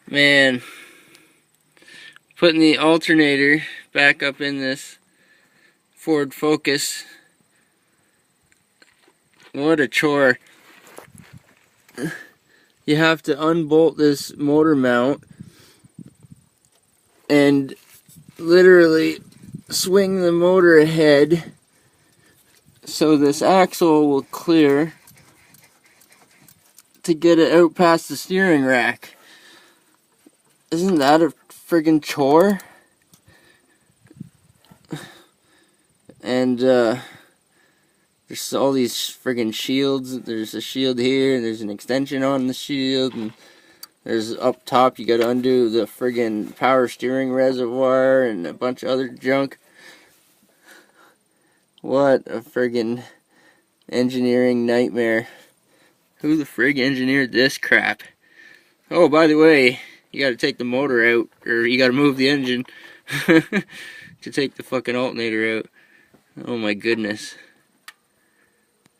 Man, putting the alternator back up in this Ford Focus. What a chore. You have to unbolt this motor mount and literally swing the motor ahead so this axle will clear to get it out past the steering rack. Isn't that a friggin' chore? And there's all these friggin' shields. There's a shield here, and there's an extension on the shield, and there's up top you gotta undo the friggin' power steering reservoir and a bunch of other junk. What a friggin' engineering nightmare. Who the frig engineered this crap? Oh, by the way, you gotta take the motor out, or you gotta move the engine to take the fucking alternator out. Oh my goodness.